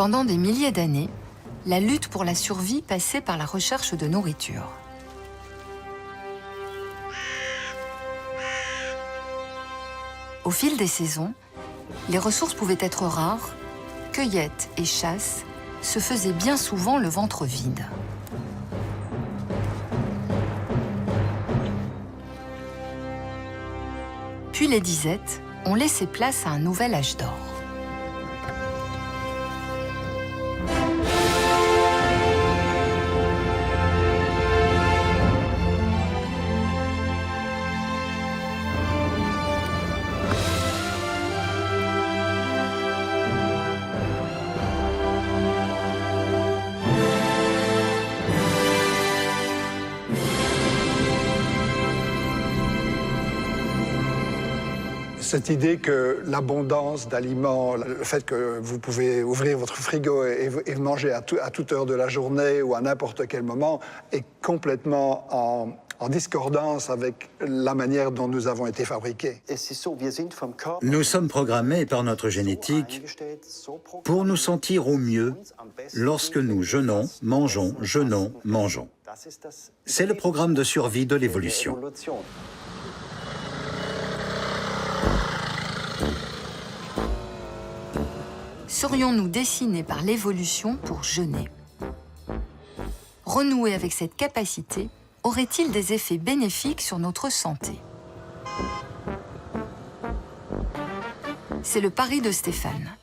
Pendant des milliers d'années, la lutte pour la survie passait par la recherche de nourriture. Au fil des saisons, les ressources pouvaient être rares, cueillette et chasse se faisaient bien souvent le ventre vide. Puis les disettes ont laissé place à un nouvel âge d'or. Cette idée que l'abondance d'aliments, le fait que vous pouvez ouvrir votre frigo et manger à toute heure de la journée ou à n'importe quel moment est complètement en discordance avec la manière dont nous avons été fabriqués. Nous sommes programmés par notre génétique pour nous sentir au mieux lorsque nous jeûnons, mangeons, jeûnons, mangeons. C'est le programme de survie de l'évolution. Serions-nous dessinés par l'évolution pour jeûner? Renouer avec cette capacité aurait-il des effets bénéfiques sur notre santé? C'est le pari de Stéphane.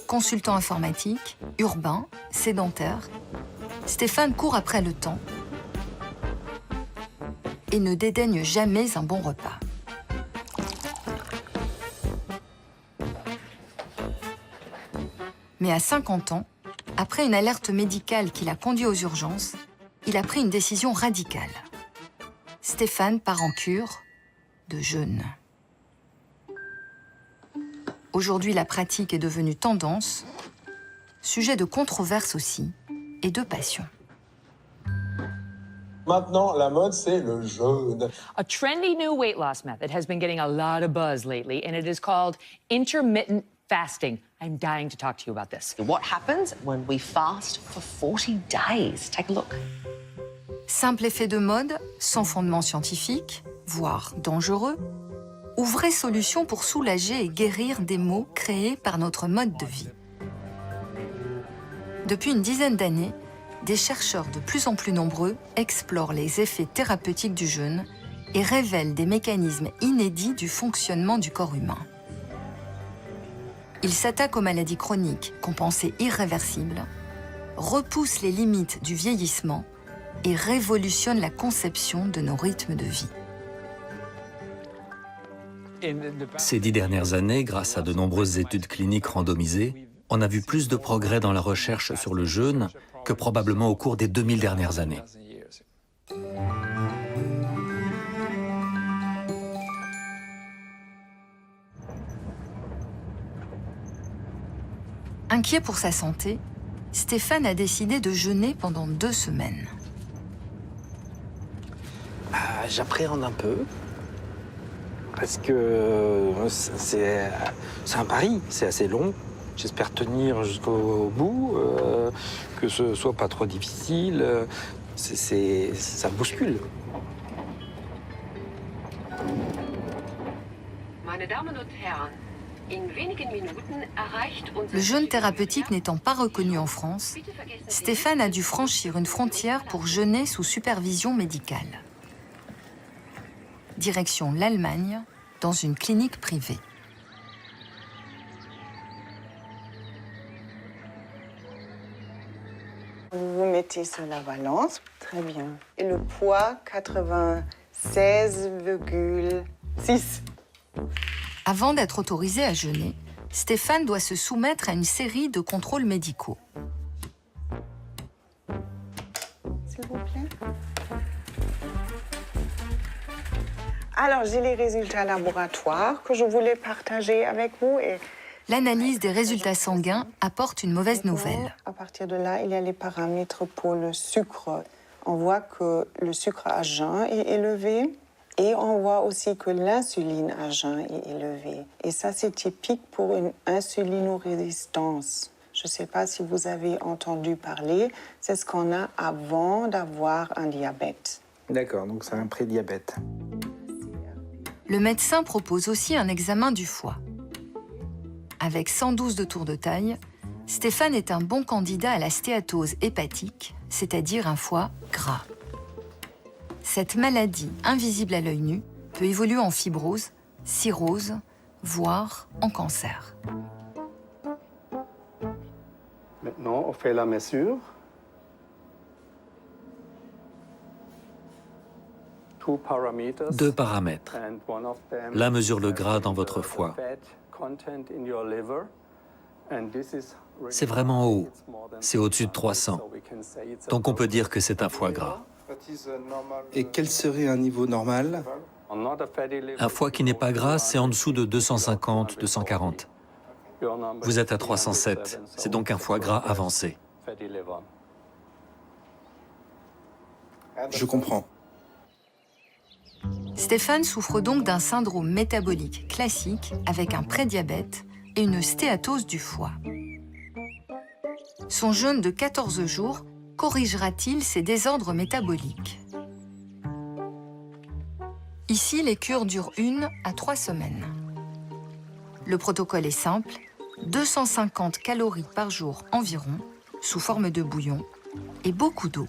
Consultant informatique, urbain, sédentaire, Stéphane court après le temps et ne dédaigne jamais un bon repas. Mais à 50 ans, après une alerte médicale qui l'a conduit aux urgences, il a pris une décision radicale. Stéphane part en cure de jeûne. Aujourd'hui, la pratique est devenue tendance, sujet de controverse aussi, et de passion. Maintenant, la mode, c'est le jeûne. A trendy new weight loss method has been getting a lot of buzz lately, and it is called intermittent fasting. I'm dying to talk to you about this. What happens when we fast for 40 days? Take a look. Simple effet de mode, sans fondement scientifique, voire dangereux, ou vraie solution pour soulager et guérir des maux créés par notre mode de vie. Depuis une dizaine d'années, des chercheurs de plus en plus nombreux explorent les effets thérapeutiques du jeûne et révèlent des mécanismes inédits du fonctionnement du corps humain. Ils s'attaquent aux maladies chroniques qu'on pensait irréversibles, repoussent les limites du vieillissement et révolutionnent la conception de nos rythmes de vie. Ces 10 dernières années, grâce à de nombreuses études cliniques randomisées, on a vu plus de progrès dans la recherche sur le jeûne que probablement au cours des 2000 dernières années. Inquiet pour sa santé, Stéphane a décidé de jeûner pendant 2 semaines. J'appréhende un peu, parce que c'est un pari, c'est assez long. J'espère tenir jusqu'au bout, que ce soit pas trop difficile. Ça bouscule. Le jeûne thérapeutique n'étant pas reconnu en France, Stéphane a dû franchir une frontière pour jeûner sous supervision médicale. Direction l'Allemagne, dans une clinique privée. Vous mettez sur la balance, très bien. Et le poids, 96,6. Avant d'être autorisé à jeûner, Stéphane doit se soumettre à une série de contrôles médicaux. S'il vous plaît. Alors, j'ai les résultats laboratoires que je voulais partager avec vous. L'analyse des résultats sanguins apporte une mauvaise nouvelle. À partir de là, il y a les paramètres pour le sucre. On voit que le sucre à jeun est élevé et on voit aussi que l'insuline à jeun est élevée. Et ça, c'est typique pour une insulinorésistance. Je ne sais pas si vous avez entendu parler, c'est ce qu'on a avant d'avoir un diabète. D'accord, donc c'est un prédiabète. Le médecin propose aussi un examen du foie. Avec 112 de tour de taille, Stéphane est un bon candidat à la stéatose hépatique, c'est-à-dire un foie gras. Cette maladie, invisible à l'œil nu, peut évoluer en fibrose, cirrhose, voire en cancer. Maintenant, on fait la mesure. Deux paramètres. L'un mesure le gras dans votre foie. C'est vraiment haut. C'est au-dessus de 300. Donc on peut dire que c'est un foie gras. Et quel serait un niveau normal? Un foie qui n'est pas gras, c'est en dessous de 250, 240. Vous êtes à 307. C'est donc un foie gras avancé. Je comprends. Stéphane souffre donc d'un syndrome métabolique classique avec un prédiabète et une stéatose du foie. Son jeûne de 14 jours corrigera-t-il ces désordres métaboliques? Ici, les cures durent 1 à 3 semaines. Le protocole est simple, 250 calories par jour environ, sous forme de bouillon, et beaucoup d'eau.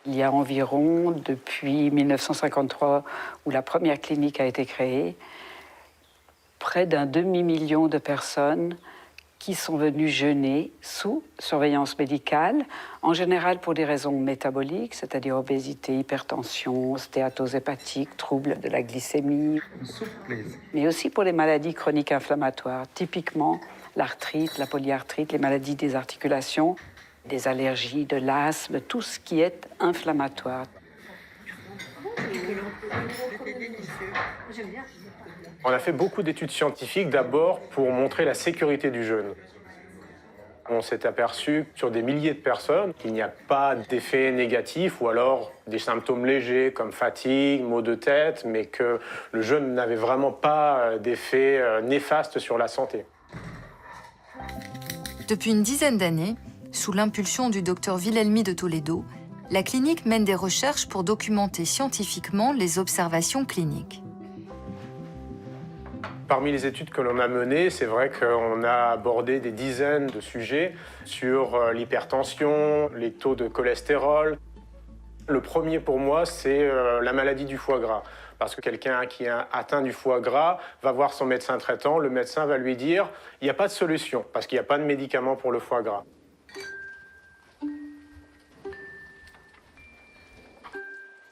Il y a environ, depuis 1953, où la première clinique a été créée, près d'un demi-million de personnes qui sont venues jeûner sous surveillance médicale, en général pour des raisons métaboliques, c'est-à-dire obésité, hypertension, stéatose hépatique, troubles de la glycémie, mais aussi pour les maladies chroniques inflammatoires, typiquement l'arthrite, la polyarthrite, les maladies des articulations, des allergies, de l'asthme, tout ce qui est inflammatoire. On a fait beaucoup d'études scientifiques d'abord pour montrer la sécurité du jeûne. On s'est aperçu sur des milliers de personnes qu'il n'y a pas d'effet négatif ou alors des symptômes légers comme fatigue, maux de tête, mais que le jeûne n'avait vraiment pas d'effet néfaste sur la santé. Depuis une dizaine d'années, sous l'impulsion du docteur Wilhelmy de Toledo, la clinique mène des recherches pour documenter scientifiquement les observations cliniques. Parmi les études que l'on a menées, c'est vrai qu'on a abordé des dizaines de sujets sur l'hypertension, les taux de cholestérol. Le premier pour moi, c'est la maladie du foie gras. Parce que quelqu'un qui est atteint du foie gras va voir son médecin traitant, le médecin va lui dire « il n'y a pas de solution, parce qu'il n'y a pas de médicament pour le foie gras ».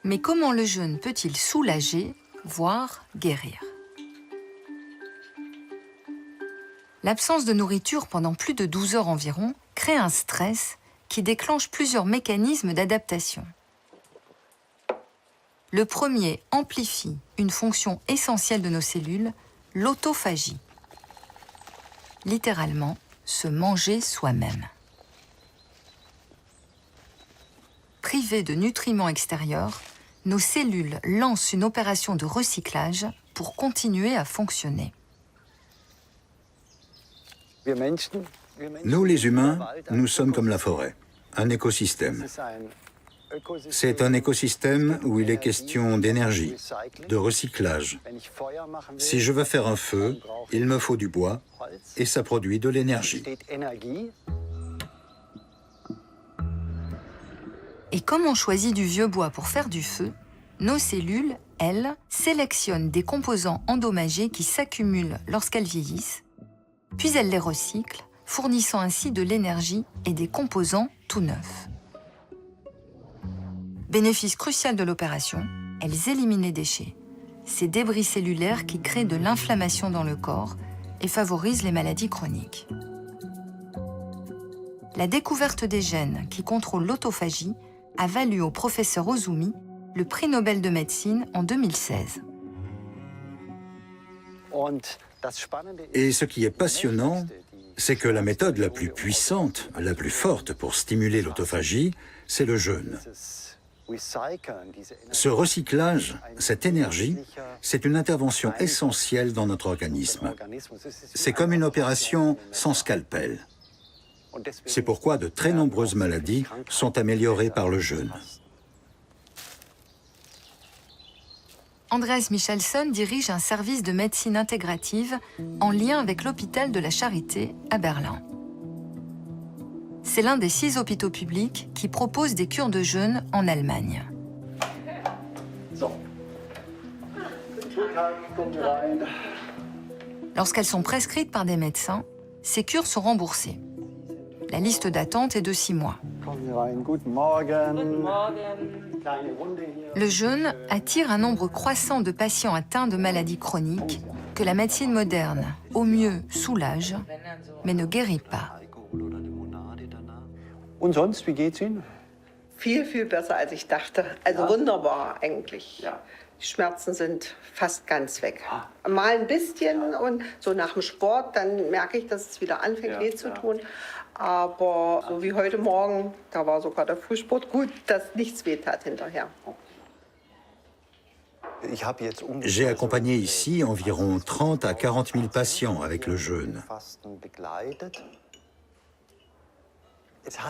Mais comment le jeûne peut-il soulager, voire guérir? L'absence de nourriture pendant plus de 12 heures environ crée un stress qui déclenche plusieurs mécanismes d'adaptation. Le premier amplifie une fonction essentielle de nos cellules, l'autophagie. Littéralement, se manger soi-même. Privées de nutriments extérieurs, nos cellules lancent une opération de recyclage pour continuer à fonctionner. Nous, les humains, nous sommes comme la forêt, un écosystème. C'est un écosystème où il est question d'énergie, de recyclage. Si je veux faire un feu, il me faut du bois et ça produit de l'énergie. Et comme on choisit du vieux bois pour faire du feu, nos cellules, elles, sélectionnent des composants endommagés qui s'accumulent lorsqu'elles vieillissent, puis elles les recyclent, fournissant ainsi de l'énergie et des composants tout neufs. Bénéfice crucial de l'opération, elles éliminent les déchets, ces débris cellulaires qui créent de l'inflammation dans le corps et favorisent les maladies chroniques. La découverte des gènes qui contrôlent l'autophagie a valu au professeur Ozumi le prix Nobel de médecine en 2016. Et ce qui est passionnant, c'est que la méthode la plus puissante, la plus forte pour stimuler l'autophagie, c'est le jeûne. Ce recyclage, cette énergie, c'est une intervention essentielle dans notre organisme. C'est comme une opération sans scalpel. C'est pourquoi de très nombreuses maladies sont améliorées par le jeûne. Andreas Michelson dirige un service de médecine intégrative en lien avec l'hôpital de la Charité à Berlin. C'est l'un des 6 hôpitaux publics qui proposent des cures de jeûne en Allemagne. Lorsqu'elles sont prescrites par des médecins, ces cures sont remboursées. La liste d'attente est de 6 mois. Le jeûne attire un nombre croissant de patients atteints de maladies chroniques que la médecine moderne, au mieux, soulage, mais ne guérit pas. Und sonst, wie geht's Ihnen? Viel, viel besser als ich dachte. Also wunderbar eigentlich. Ja. Die Schmerzen sind fast ganz weg. Mal ein bisschen und so nach dem Sport, dann merke ich, dass es wieder anfängt weh zu tun. Aber so wie heute Morgen, da war sogar der Frühsport gut, dass nichts weh tat hinterher. J'ai accompagné ici environ 30 à 40 000 patients avec le jeûne.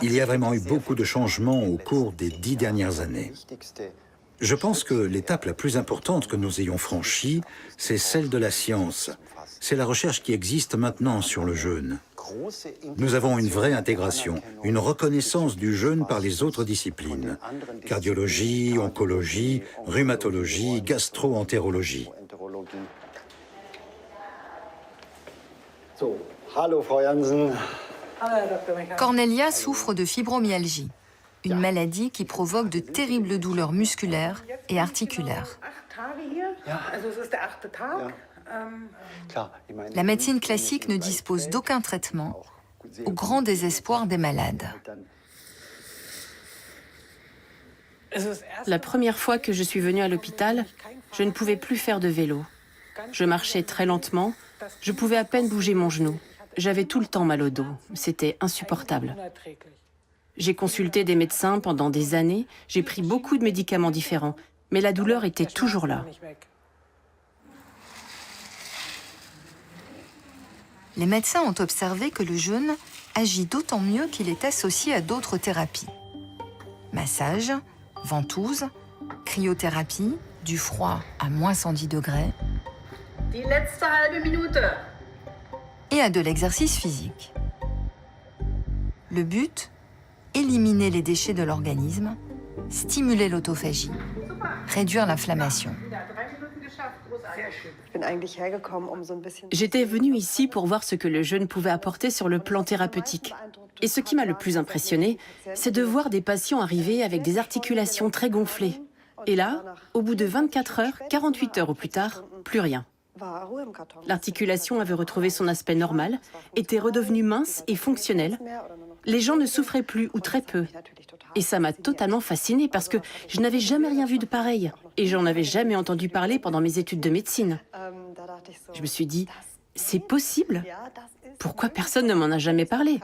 Il y a vraiment eu beaucoup de changements au cours des 10 dernières années. Je pense que l'étape la plus importante que nous ayons franchie, c'est celle de la science. C'est la recherche qui existe maintenant sur le jeûne. Nous avons une vraie intégration, une reconnaissance du jeûne par les autres disciplines. Cardiologie, oncologie, rhumatologie, gastro-entérologie. So, hallo Frau Jansen. Cornelia souffre de fibromyalgie, une maladie qui provoque de terribles douleurs musculaires et articulaires. La médecine classique ne dispose d'aucun traitement, au grand désespoir des malades. La première fois que je suis venue à l'hôpital, je ne pouvais plus faire de vélo. Je marchais très lentement, je pouvais à peine bouger mon genou. J'avais tout le temps mal au dos, c'était insupportable. J'ai consulté des médecins pendant des années, j'ai pris beaucoup de médicaments différents, mais la douleur était toujours là. Les médecins ont observé que le jeûne agit d'autant mieux qu'il est associé à d'autres thérapies. Massage, ventouse, cryothérapie, du froid à moins 110 degrés. Die letzte halbe Minute. Et à de l'exercice physique. Le but, éliminer les déchets de l'organisme, stimuler l'autophagie, réduire l'inflammation. J'étais venue ici pour voir ce que le jeûne pouvait apporter sur le plan thérapeutique. Et ce qui m'a le plus impressionné, c'est de voir des patients arriver avec des articulations très gonflées. Et là, au bout de 24 heures, 48 heures au plus tard, plus rien. L'articulation avait retrouvé son aspect normal, était redevenue mince et fonctionnelle. Les gens ne souffraient plus ou très peu. Et ça m'a totalement fascinée parce que je n'avais jamais rien vu de pareil. Et j'en avais jamais entendu parler pendant mes études de médecine. Je me suis dit, c'est possible? Pourquoi personne ne m'en a jamais parlé?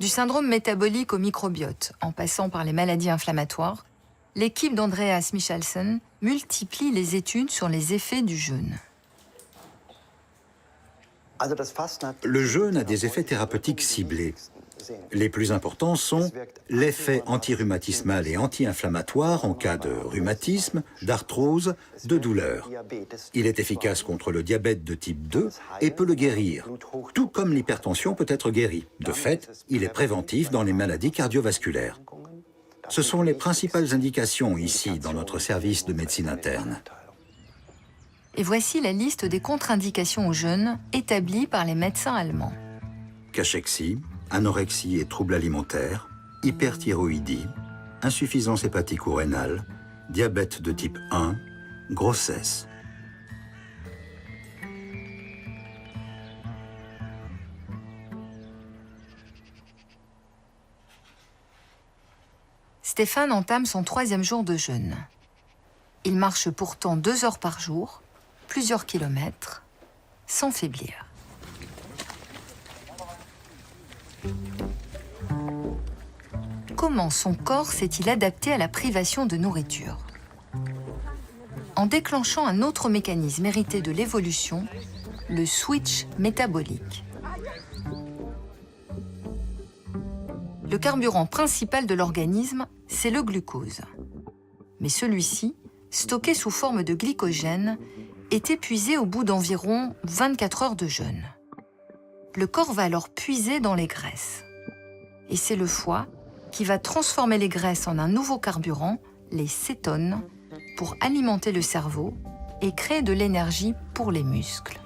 Du syndrome métabolique au microbiote, en passant par les maladies inflammatoires, l'équipe d'Andreas Michelson multiplie les études sur les effets du jeûne. Le jeûne a des effets thérapeutiques ciblés. Les plus importants sont l'effet antirhumatismal et anti-inflammatoire en cas de rhumatisme, d'arthrose, de douleur. Il est efficace contre le diabète de type 2 et peut le guérir, tout comme l'hypertension peut être guérie. De fait, il est préventif dans les maladies cardiovasculaires. Ce sont les principales indications ici dans notre service de médecine interne. Et voici la liste des contre-indications au jeûne établies par les médecins allemands. Cachexie, anorexie et troubles alimentaires, hyperthyroïdie, insuffisance hépatique ou rénale, diabète de type 1, grossesse. Stéphane entame son 3e jour de jeûne. Il marche pourtant 2 heures par jour, plusieurs kilomètres, sans faiblir. comment son corps s'est-il adapté à la privation de nourriture? En déclenchant un autre mécanisme hérité de l'évolution, le switch métabolique. Le carburant principal de l'organisme, c'est le glucose. Mais celui-ci, stocké sous forme de glycogène, est épuisé au bout d'environ 24 heures de jeûne. Le corps va alors puiser dans les graisses. Et c'est le foie qui va transformer les graisses en un nouveau carburant, les cétones, pour alimenter le cerveau et créer de l'énergie pour les muscles.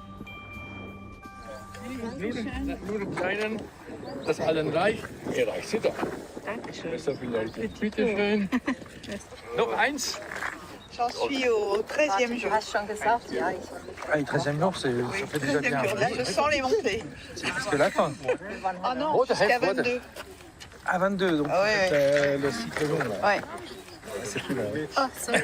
Das allen reich? Reich sie doch. Bitte schön. Noch eins? J'en suis au 13e jour. Ah, le 13e jour, ça fait déjà bien. Là, je sens les montées. C'est presque la fin. Ah non, jusqu'à 22. À 22, donc le cycle long. Là. Ouais. C'est plus long. Oh, sorry.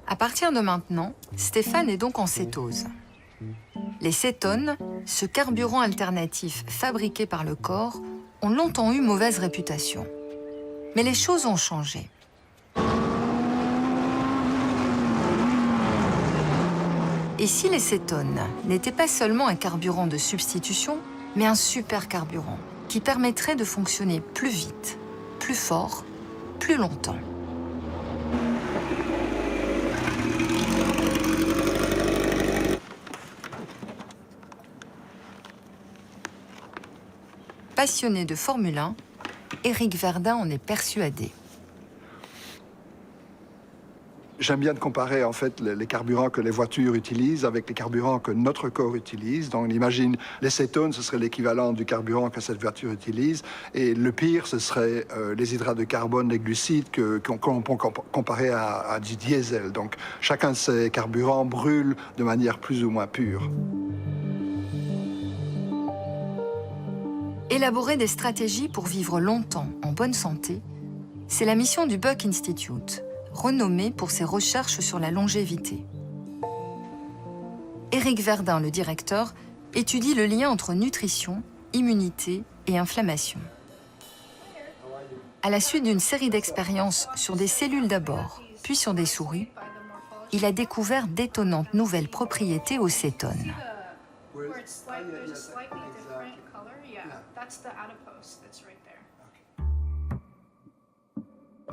À partir de maintenant, Stéphane est donc en cétose. Les cétones, ce carburant alternatif fabriqué par le corps, ont longtemps eu mauvaise réputation. Mais les choses ont changé. Et si les cétones n'étaient pas seulement un carburant de substitution, mais un super carburant qui permettrait de fonctionner plus vite, plus fort, plus longtemps? Passionné de Formule 1, Éric Verdun en est persuadé. J'aime bien de comparer en fait les carburants que les voitures utilisent avec les carburants que notre corps utilise. Donc on imagine les cétones, ce serait l'équivalent du carburant que cette voiture utilise. Et le pire, ce serait les hydrates de carbone, les glucides qu'on peut comparer à du diesel. Donc chacun de ces carburants brûle de manière plus ou moins pure. Élaborer des stratégies pour vivre longtemps en bonne santé, c'est la mission du Buck Institute, renommé pour ses recherches sur la longévité. Éric Verdun, le directeur, étudie le lien entre nutrition, immunité et inflammation. À la suite d'une série d'expériences sur des cellules d'abord, puis sur des souris, il a découvert d'étonnantes nouvelles propriétés aux cétones.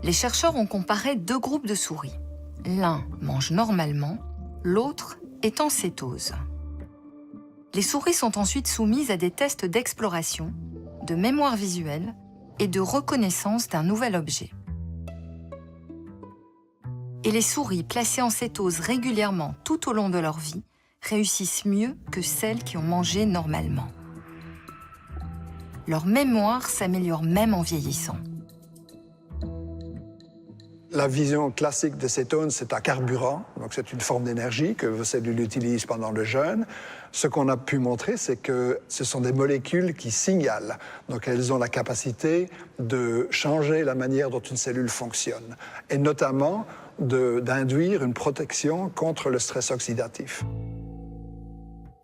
Les chercheurs ont comparé deux groupes de souris. L'un mange normalement, l'autre est en cétose. Les souris sont ensuite soumises à des tests d'exploration, de mémoire visuelle et de reconnaissance d'un nouvel objet. Et les souris placées en cétose régulièrement tout au long de leur vie réussissent mieux que celles qui ont mangé normalement. Leur mémoire s'améliore même en vieillissant. La vision classique des cétones, c'est un carburant, donc c'est une forme d'énergie que vos cellules utilisent pendant le jeûne. Ce qu'on a pu montrer, c'est que ce sont des molécules qui signalent. Donc elles ont la capacité de changer la manière dont une cellule fonctionne, et notamment d'induire une protection contre le stress oxydatif.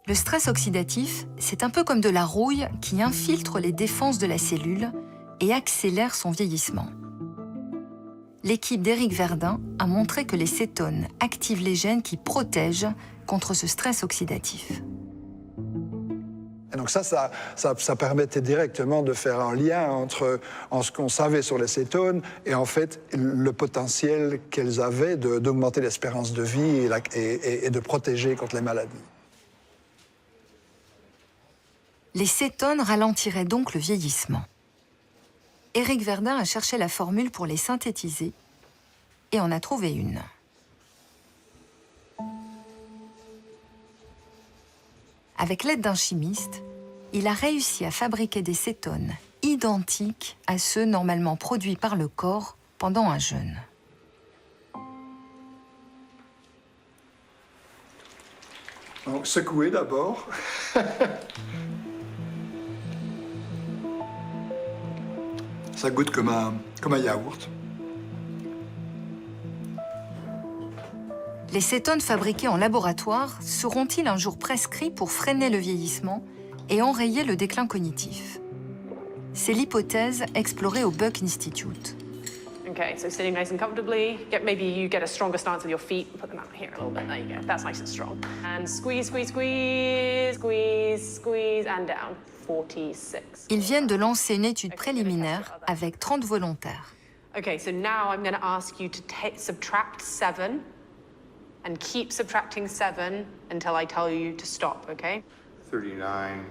Le stress oxydatif, c'est un peu comme de la rouille qui infiltre les défenses de la cellule et accélère son vieillissement. L'équipe d'Éric Verdun a montré que les cétones activent les gènes qui protègent contre ce stress oxydatif. Et donc ça permettait directement de faire un lien entre ce qu'on savait sur les cétones et en fait le potentiel qu'elles avaient d'augmenter l'espérance de vie et de protéger contre les maladies. Les cétones ralentiraient donc le vieillissement. Éric Verdun a cherché la formule pour les synthétiser et en a trouvé une. Avec l'aide d'un chimiste, il a réussi à fabriquer des cétones identiques à ceux normalement produits par le corps pendant un jeûne. Donc, secouer d'abord. Ça goûte comme un yaourt. Les cétones fabriqués en laboratoire seront-ils un jour prescrits pour freiner le vieillissement et enrayer le déclin cognitif. C'est l'hypothèse explorée au Buck Institute. Okay, so sitting nice and comfortably. Maybe you get a stronger stance with your feet. Put them out here a little bit. There you go. That's nice and strong. And squeeze, squeeze, squeeze, squeeze, squeeze, and down. 46. Ils viennent de lancer une étude préliminaire avec 30 volontaires. Okay, so now I'm going to ask you to subtract 7 and keep subtracting 7 until I tell you to stop, okay? 39,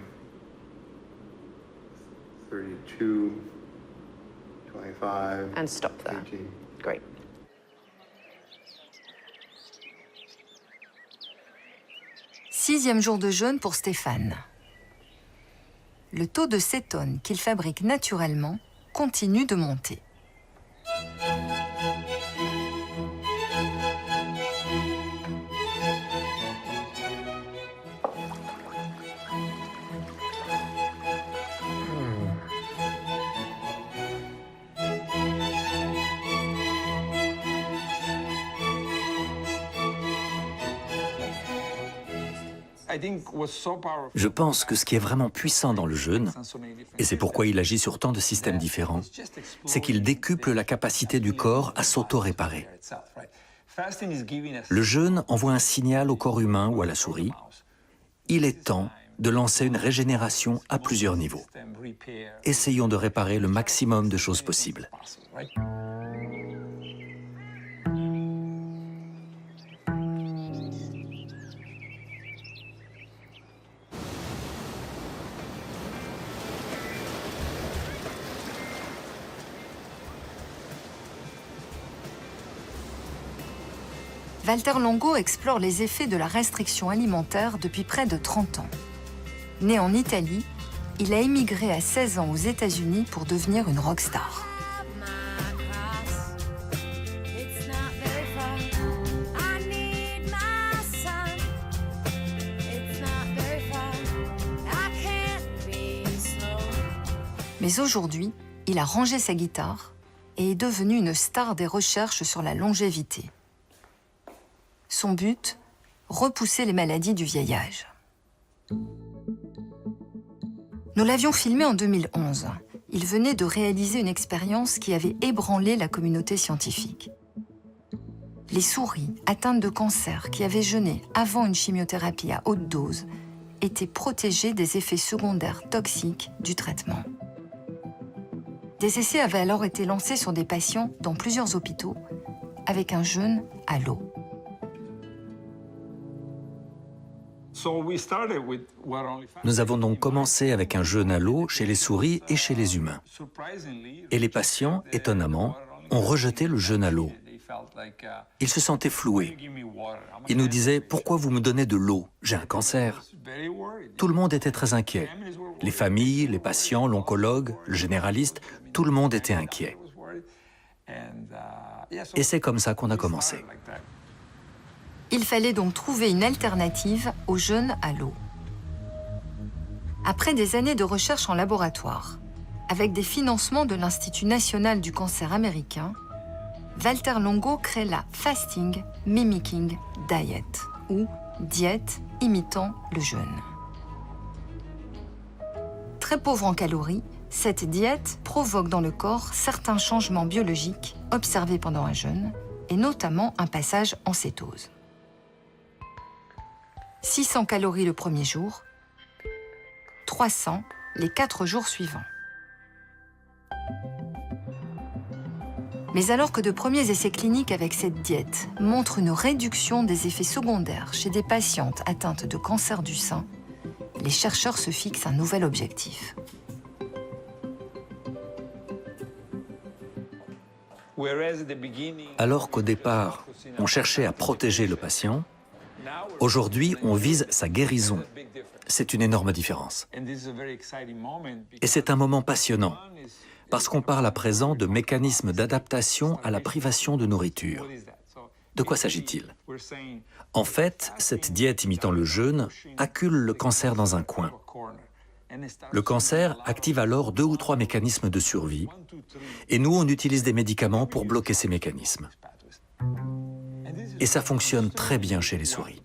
32, 25. And stop there. 18. Great. Sixième jour de jeûne pour Stéphane. Le taux de cétone qu'il fabrique naturellement continue de monter. Je pense que ce qui est vraiment puissant dans le jeûne, et c'est pourquoi il agit sur tant de systèmes différents, c'est qu'il décuple la capacité du corps à s'auto-réparer. Le jeûne envoie un signal au corps humain ou à la souris. Il est temps de lancer une régénération à plusieurs niveaux. Essayons de réparer le maximum de choses possibles. Walter Longo explore les effets de la restriction alimentaire depuis près de 30 ans. Né en Italie, il a émigré à 16 ans aux États-Unis pour devenir une rockstar. Mais aujourd'hui, il a rangé sa guitare et est devenu une star des recherches sur la longévité. Son but, repousser les maladies du vieillage. Nous l'avions filmé en 2011. Il venait de réaliser une expérience qui avait ébranlé la communauté scientifique. Les souris atteintes de cancer qui avaient jeûné avant une chimiothérapie à haute dose étaient protégées des effets secondaires toxiques du traitement. Des essais avaient alors été lancés sur des patients dans plusieurs hôpitaux avec un jeûne à l'eau. Nous avons donc commencé avec un jeûne à l'eau chez les souris et chez les humains. Et les patients, étonnamment, ont rejeté le jeûne à l'eau. Ils se sentaient floués. Ils nous disaient « Pourquoi vous me donnez de l'eau? J'ai un cancer ». Tout le monde était très inquiet. Les familles, les patients, l'oncologue, le généraliste, tout le monde était inquiet. Et c'est comme ça qu'on a commencé. Il fallait donc trouver une alternative au jeûne à l'eau. Après des années de recherche en laboratoire, avec des financements de l'Institut national du cancer américain, Walter Longo crée la Fasting Mimicking Diet, ou diète imitant le jeûne. Très pauvre en calories, cette diète provoque dans le corps certains changements biologiques observés pendant un jeûne, et notamment un passage en cétose. 600 calories le premier jour, 300 les 4 jours suivants. Mais alors que de premiers essais cliniques avec cette diète montrent une réduction des effets secondaires chez des patientes atteintes de cancer du sein, les chercheurs se fixent un nouvel objectif. Alors qu'au départ, on cherchait à protéger le patient, aujourd'hui, on vise sa guérison. C'est une énorme différence. Et c'est un moment passionnant, parce qu'on parle à présent de mécanismes d'adaptation à la privation de nourriture. De quoi s'agit-il? En fait, cette diète imitant le jeûne accule le cancer dans un coin. Le cancer active alors 2 ou 3 mécanismes de survie, et nous, on utilise des médicaments pour bloquer ces mécanismes. Et ça fonctionne très bien chez les souris.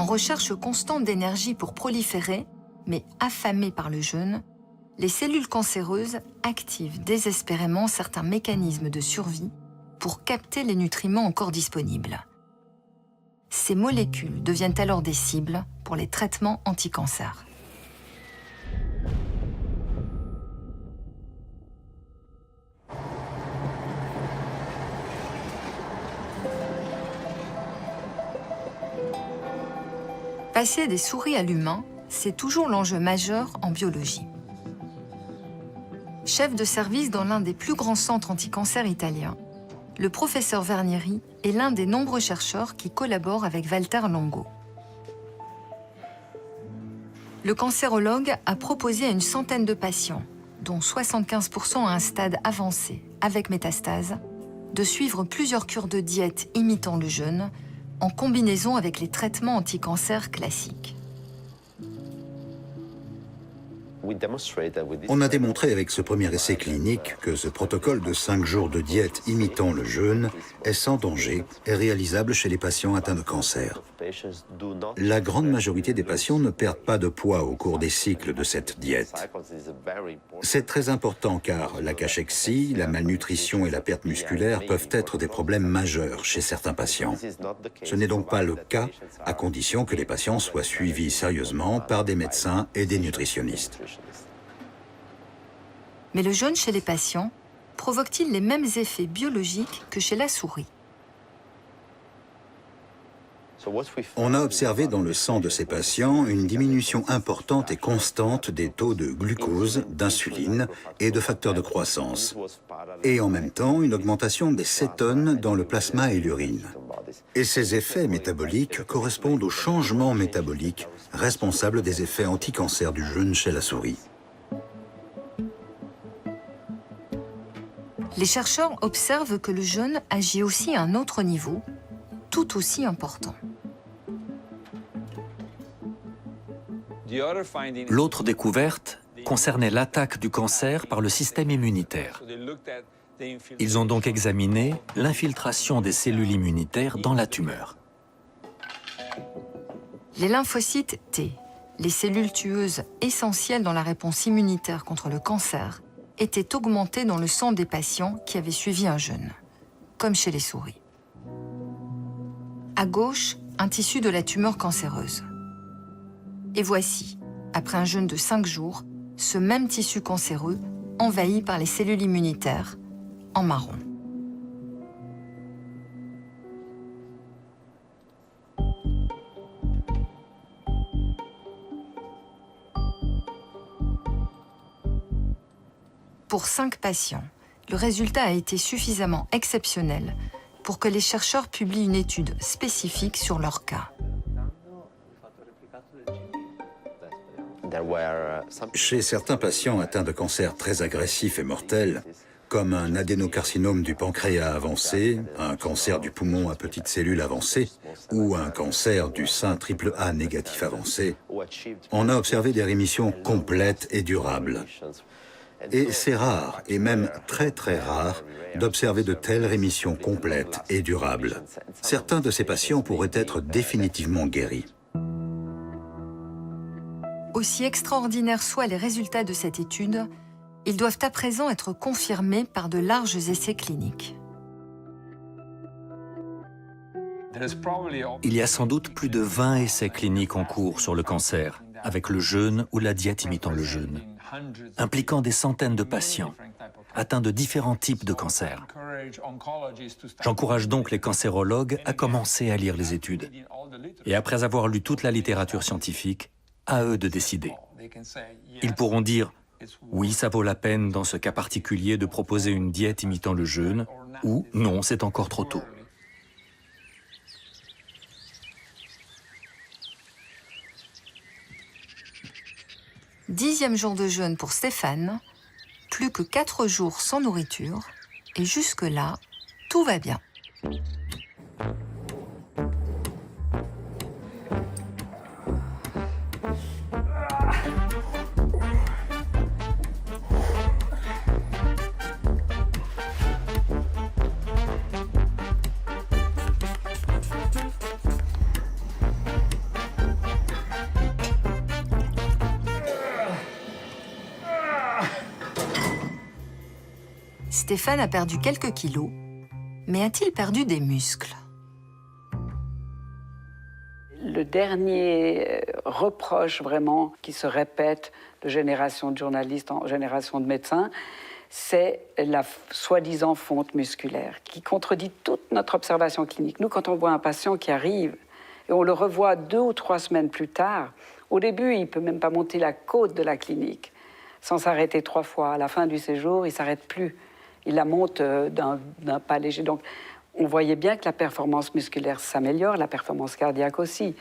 En recherche constante d'énergie pour proliférer, mais affamées par le jeûne, les cellules cancéreuses activent désespérément certains mécanismes de survie pour capter les nutriments encore disponibles. Ces molécules deviennent alors des cibles pour les traitements anti-cancer. Passer des souris à l'humain, c'est toujours l'enjeu majeur en biologie. Chef de service dans l'un des plus grands centres anti-cancer italiens, le professeur Vernieri est l'un des nombreux chercheurs qui collaborent avec Walter Longo. Le cancérologue a proposé à une centaine de patients, dont 75% à un stade avancé, avec métastase, de suivre plusieurs cures de diète imitant le jeûne, en combinaison avec les traitements anti-cancer classiques. On a démontré avec ce premier essai clinique que ce protocole de 5 jours de diète imitant le jeûne est sans danger et réalisable chez les patients atteints de cancer. La grande majorité des patients ne perdent pas de poids au cours des cycles de cette diète. C'est très important car la cachexie, la malnutrition et la perte musculaire peuvent être des problèmes majeurs chez certains patients. Ce n'est donc pas le cas, à condition que les patients soient suivis sérieusement par des médecins et des nutritionnistes. Mais le jeûne chez les patients provoque-t-il les mêmes effets biologiques que chez la souris? On a observé dans le sang de ces patients une diminution importante et constante des taux de glucose, d'insuline et de facteurs de croissance, et en même temps une augmentation des cétones dans le plasma et l'urine. Et ces effets métaboliques correspondent aux changements métaboliques responsables des effets anti-cancer du jeûne chez la souris. Les chercheurs observent que le jeûne agit aussi à un autre niveau, tout aussi important. L'autre découverte concernait l'attaque du cancer par le système immunitaire. Ils ont donc examiné l'infiltration des cellules immunitaires dans la tumeur. Les lymphocytes T, les cellules tueuses essentielles dans la réponse immunitaire contre le cancer, étaient augmentées dans le sang des patients qui avaient suivi un jeûne, comme chez les souris. À gauche, un tissu de la tumeur cancéreuse. Et voici, après un jeûne de 5 jours, ce même tissu cancéreux envahi par les cellules immunitaires, en marron. Pour 5 patients, le résultat a été suffisamment exceptionnel pour que les chercheurs publient une étude spécifique sur leur cas. Chez certains patients atteints de cancers très agressifs et mortels, comme un adénocarcinome du pancréas avancé, un cancer du poumon à petites cellules avancé ou un cancer du sein AAA négatif avancé, on a observé des rémissions complètes et durables. Et c'est rare, et même très très rare, d'observer de telles rémissions complètes et durables. Certains de ces patients pourraient être définitivement guéris. Aussi extraordinaires soient les résultats de cette étude, ils doivent à présent être confirmés par de larges essais cliniques. Il y a sans doute plus de 20 essais cliniques en cours sur le cancer, avec le jeûne ou la diète imitant le jeûne, impliquant des centaines de patients atteints de différents types de cancers. J'encourage donc les cancérologues à commencer à lire les études. Et après avoir lu toute la littérature scientifique, à eux de décider. Ils pourront dire « oui, ça vaut la peine dans ce cas particulier de proposer une diète imitant le jeûne » ou « non, c'est encore trop tôt ». Dixième jour de jeûne pour Stéphane, plus que 4 jours sans nourriture, et jusque-là, tout va bien. Stéphane a perdu quelques kilos, mais a-t-il perdu des muscles? Le dernier reproche vraiment qui se répète de génération de journalistes en génération de médecins, c'est la soi-disant fonte musculaire qui contredit toute notre observation clinique. Nous, quand on voit un patient qui arrive et on le revoit 2 ou 3 semaines plus tard, au début, il ne peut même pas monter la côte de la clinique sans s'arrêter 3 fois. À la fin du séjour, il ne s'arrête plus. Il la monte d'un pas léger. Donc, on voyait bien que la performance musculaire s'améliore, la performance cardiaque aussi.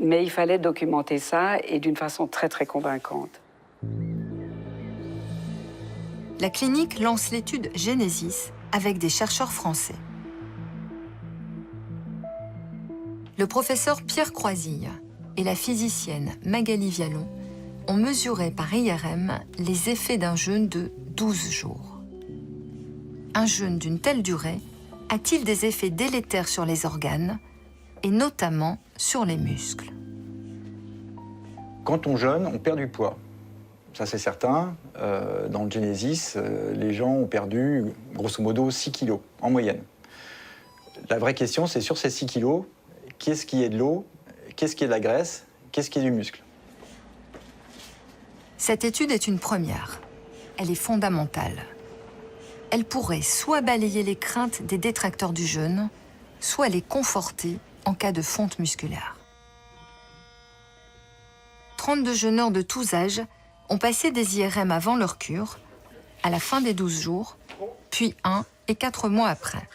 Mais il fallait documenter ça et d'une façon très, très convaincante. La clinique lance l'étude Genesis avec des chercheurs français. Le professeur Pierre Croisille et la physicienne Magali Vialon ont mesuré par IRM les effets d'un jeûne de 12 jours. Un jeûne d'une telle durée a-t-il des effets délétères sur les organes et notamment sur les muscles? Quand on jeûne, on perd du poids. Ça, c'est certain. Dans le Genesis, les gens ont perdu, grosso modo, 6 kilos en moyenne. La vraie question, c'est sur ces 6 kilos, qu'est-ce qui est de l'eau, qu'est-ce qui est de la graisse, qu'est-ce qui est du muscle? Cette étude est une première. Elle est fondamentale. Elle pourrait soit balayer les craintes des détracteurs du jeûne, soit les conforter en cas de fonte musculaire. 32 jeûneurs de tous âges ont passé des IRM avant leur cure, à la fin des 12 jours, puis 1 et 4 mois après.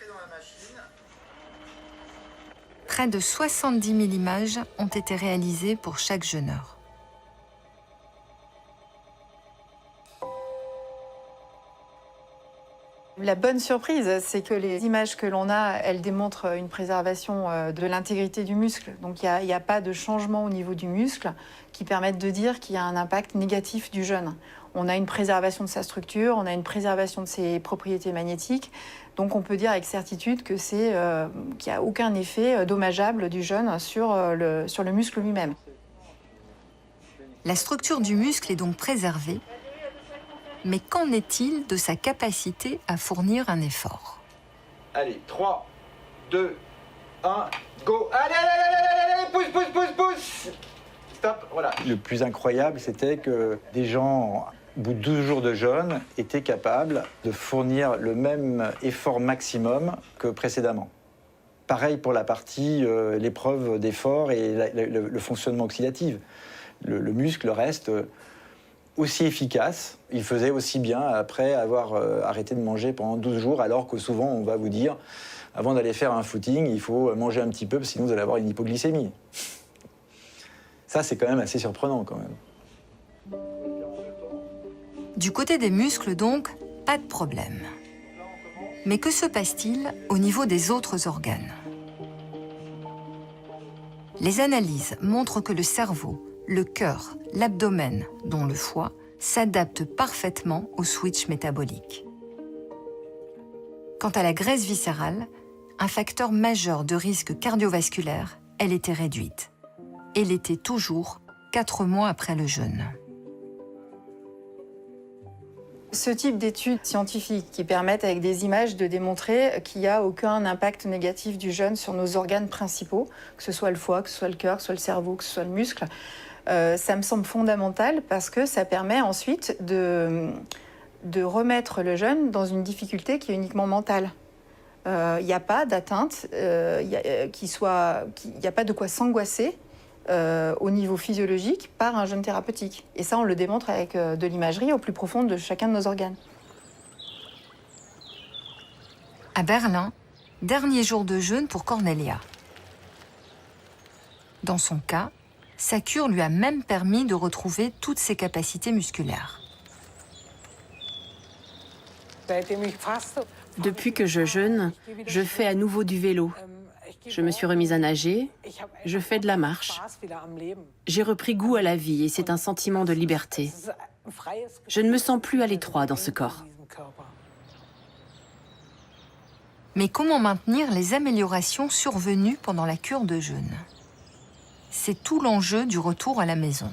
Près de 70 000 images ont été réalisées pour chaque jeûneur. La bonne surprise, c'est que les images que l'on a, elles démontrent une préservation de l'intégrité du muscle. Donc il n'y a pas de changement au niveau du muscle qui permettent de dire qu'il y a un impact négatif du jeûne. On a une préservation de sa structure, on a une préservation de ses propriétés magnétiques. Donc on peut dire avec certitude que qu'il n'y a aucun effet dommageable du jeûne sur le muscle lui-même. La structure du muscle est donc préservée. Mais qu'en est-il de sa capacité à fournir un effort? Allez, 3, 2, 1, go! Allez, pousse! Stop, voilà. Le plus incroyable, c'était que des gens, au bout de 12 jours de jeûne, étaient capables de fournir le même effort maximum que précédemment. Pareil pour la partie, l'épreuve d'effort et le fonctionnement oxydatif. Le muscle reste aussi efficace. Il faisait aussi bien après avoir arrêté de manger pendant 12 jours, alors que souvent on va vous dire, avant d'aller faire un footing, il faut manger un petit peu, sinon vous allez avoir une hypoglycémie. Ça, c'est quand même assez surprenant, quand même. Du côté des muscles, donc, pas de problème. Mais que se passe-t-il au niveau des autres organes? Les analyses montrent que le cerveau, le cœur, l'abdomen, dont le foie, s'adaptent parfaitement au switch métabolique. Quant à la graisse viscérale, un facteur majeur de risque cardiovasculaire, elle était réduite. Et l'était toujours 4 mois après le jeûne. Ce type d'études scientifiques qui permettent avec des images de démontrer qu'il n'y a aucun impact négatif du jeûne sur nos organes principaux, que ce soit le foie, que ce soit le cœur, que ce soit le cerveau, que ce soit le muscle, ça me semble fondamental parce que ça permet ensuite de remettre le jeûne dans une difficulté qui est uniquement mentale. Il n'y a pas d'atteinte, il n'y a pas de quoi s'angoisser au niveau physiologique par un jeûne thérapeutique. Et ça, on le démontre avec de l'imagerie au plus profond de chacun de nos organes. À Berlin, dernier jour de jeûne pour Cornelia. Dans son cas, sa cure lui a même permis de retrouver toutes ses capacités musculaires. Depuis que je jeûne, je fais à nouveau du vélo. Je me suis remise à nager, je fais de la marche. J'ai repris goût à la vie et c'est un sentiment de liberté. Je ne me sens plus à l'étroit dans ce corps. Mais comment maintenir les améliorations survenues pendant la cure de jeûne? C'est tout l'enjeu du retour à la maison.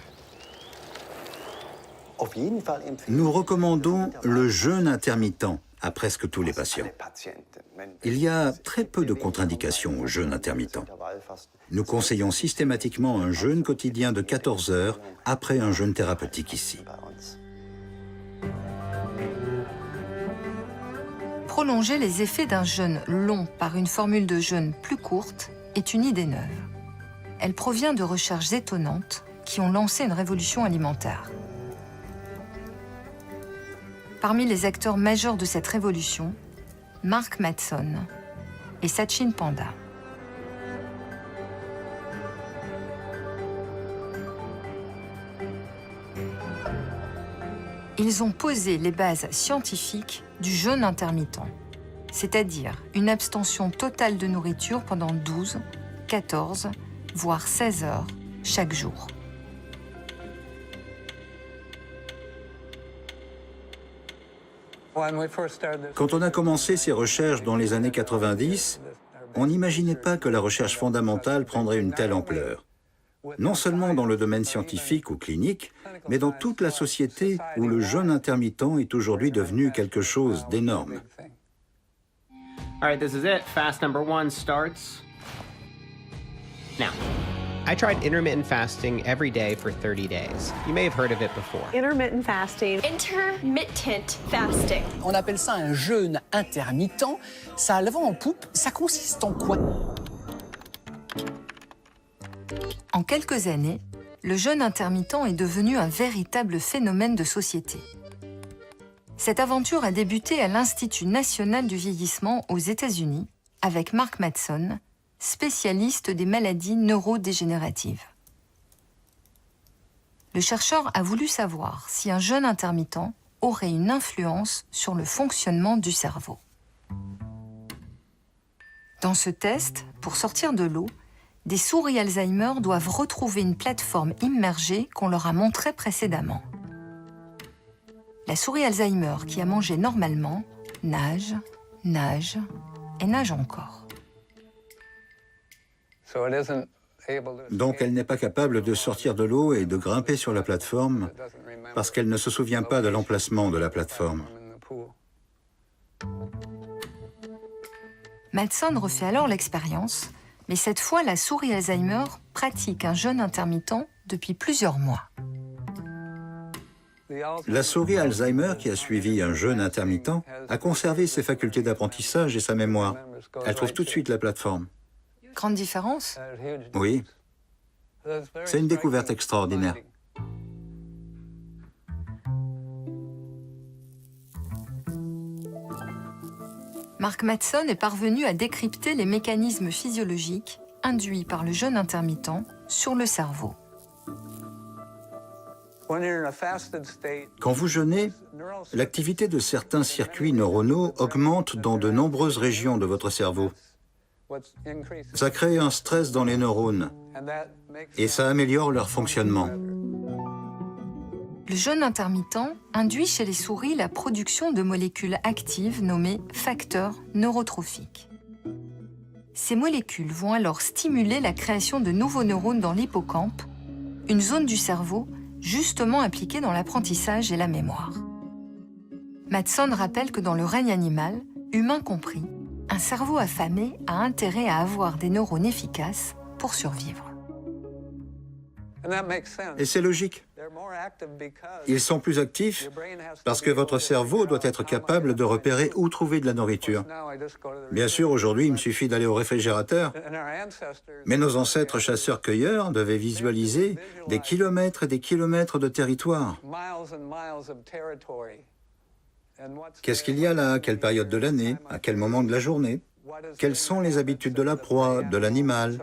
Nous recommandons le jeûne intermittent à presque tous les patients. Il y a très peu de contre-indications au jeûne intermittent. Nous conseillons systématiquement un jeûne quotidien de 14 heures après un jeûne thérapeutique ici. Prolonger les effets d'un jeûne long par une formule de jeûne plus courte est une idée neuve. Elle provient de recherches étonnantes qui ont lancé une révolution alimentaire. Parmi les acteurs majeurs de cette révolution, Mark Mattson et Sachin Panda. Ils ont posé les bases scientifiques du jeûne intermittent, c'est-à-dire une abstention totale de nourriture pendant 12, 14, voire 16 heures chaque jour. Quand on a commencé ces recherches dans les années 90, on n'imaginait pas que la recherche fondamentale prendrait une telle ampleur. Non seulement dans le domaine scientifique ou clinique, mais dans toute la société où le jeûne intermittent est aujourd'hui devenu quelque chose d'énorme. All right, this is it. Fast number 1 starts now. I tried intermittent fasting every day for 30 days. You may have heard of it before. Intermittent fasting. Intermittent fasting. On appelle ça un jeûne intermittent. Ça a le vent en poupe. Ça consiste en quoi? En quelques années, le jeûne intermittent est devenu un véritable phénomène de société. Cette aventure a débuté à l'Institut national du vieillissement aux États-Unis avec Mark Mattson, spécialiste des maladies neurodégénératives. Le chercheur a voulu savoir si un jeûne intermittent aurait une influence sur le fonctionnement du cerveau. Dans ce test, pour sortir de l'eau, des souris Alzheimer doivent retrouver une plateforme immergée qu'on leur a montrée précédemment. La souris Alzheimer qui a mangé normalement nage, nage et nage encore. Donc elle n'est pas capable de sortir de l'eau et de grimper sur la plateforme parce qu'elle ne se souvient pas de l'emplacement de la plateforme. Mattson refait alors l'expérience, mais cette fois la souris Alzheimer pratique un jeûne intermittent depuis plusieurs mois. La souris Alzheimer qui a suivi un jeûne intermittent a conservé ses facultés d'apprentissage et sa mémoire. Elle trouve tout de suite la plateforme. Grande différence? Oui. C'est une découverte extraordinaire. Mark Mattson est parvenu à décrypter les mécanismes physiologiques induits par le jeûne intermittent sur le cerveau. Quand vous jeûnez, l'activité de certains circuits neuronaux augmente dans de nombreuses régions de votre cerveau. Ça crée un stress dans les neurones et ça améliore leur fonctionnement. Le jeûne intermittent induit chez les souris la production de molécules actives nommées facteurs neurotrophiques. Ces molécules vont alors stimuler la création de nouveaux neurones dans l'hippocampe, une zone du cerveau justement impliquée dans l'apprentissage et la mémoire. Mattson rappelle que dans le règne animal, humain compris, un cerveau affamé a intérêt à avoir des neurones efficaces pour survivre. Et c'est logique. Ils sont plus actifs parce que votre cerveau doit être capable de repérer où trouver de la nourriture. Bien sûr, aujourd'hui, il me suffit d'aller au réfrigérateur, mais nos ancêtres chasseurs-cueilleurs devaient visualiser des kilomètres et des kilomètres de territoire. Qu'est-ce qu'il y a là? À quelle période de l'année? À quel moment de la journée? Quelles sont les habitudes de la proie, de l'animal?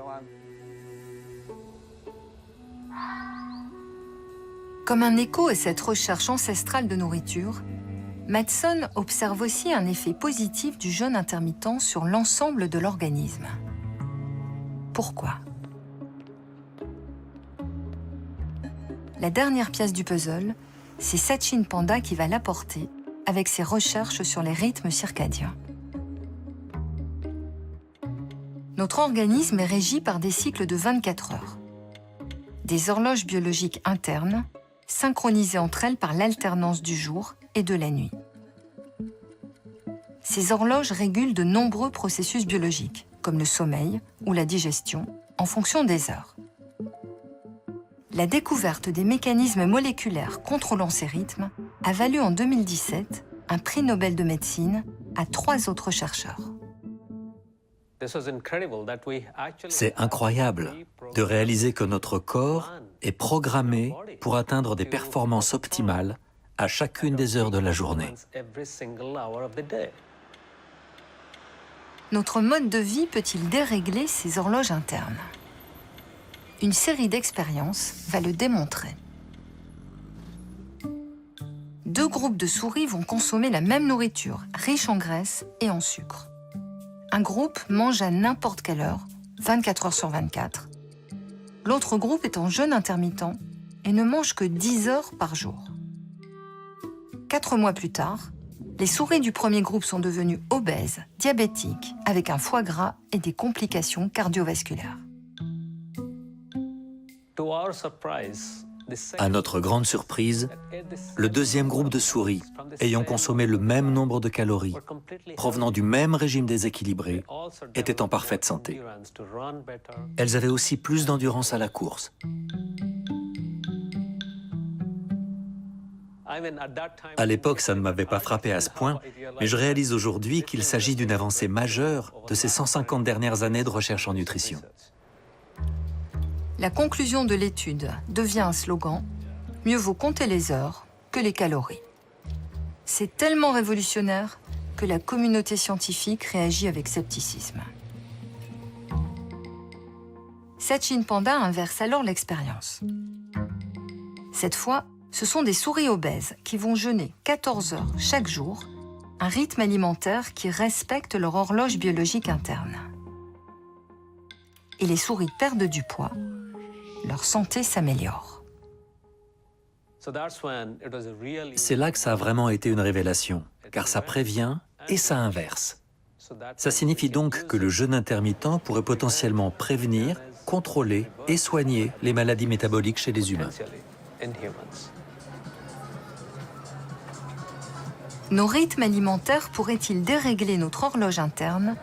Comme un écho à cette recherche ancestrale de nourriture, Mattson observe aussi un effet positif du jeûne intermittent sur l'ensemble de l'organisme. Pourquoi? La dernière pièce du puzzle, c'est Sachin Panda qui va l'apporter avec ses recherches sur les rythmes circadiens. Notre organisme est régi par des cycles de 24 heures. Des horloges biologiques internes, synchronisées entre elles par l'alternance du jour et de la nuit. Ces horloges régulent de nombreux processus biologiques, comme le sommeil ou la digestion, en fonction des heures. La découverte des mécanismes moléculaires contrôlant ces rythmes a valu en 2017 un prix Nobel de médecine à 3 autres chercheurs. C'est incroyable de réaliser que notre corps est programmé pour atteindre des performances optimales à chacune des heures de la journée. Notre mode de vie peut-il dérégler ces horloges internes? Une série d'expériences va le démontrer. 2 groupes de souris vont consommer la même nourriture, riche en graisse et en sucre. Un groupe mange à n'importe quelle heure, 24 heures sur 24. L'autre groupe est en jeûne intermittent et ne mange que 10 heures par jour. 4 mois plus tard, les souris du premier groupe sont devenues obèses, diabétiques, avec un foie gras et des complications cardiovasculaires. À notre grande surprise, le deuxième groupe de souris, ayant consommé le même nombre de calories, provenant du même régime déséquilibré, était en parfaite santé. Elles avaient aussi plus d'endurance à la course. À l'époque, ça ne m'avait pas frappé à ce point, mais je réalise aujourd'hui qu'il s'agit d'une avancée majeure de ces 150 dernières années de recherche en nutrition. La conclusion de l'étude devient un slogan « Mieux vaut compter les heures que les calories ». C'est tellement révolutionnaire que la communauté scientifique réagit avec scepticisme. Sachin Panda inverse alors l'expérience. Cette fois, ce sont des souris obèses qui vont jeûner 14 heures chaque jour, un rythme alimentaire qui respecte leur horloge biologique interne. Et les souris perdent du poids, leur santé s'améliore. C'est là que ça a vraiment été une révélation, car ça prévient et ça inverse. Ça signifie donc que le jeûne intermittent pourrait potentiellement prévenir, contrôler et soigner les maladies métaboliques chez les humains. Nos rythmes alimentaires pourraient-ils dérégler notre horloge interne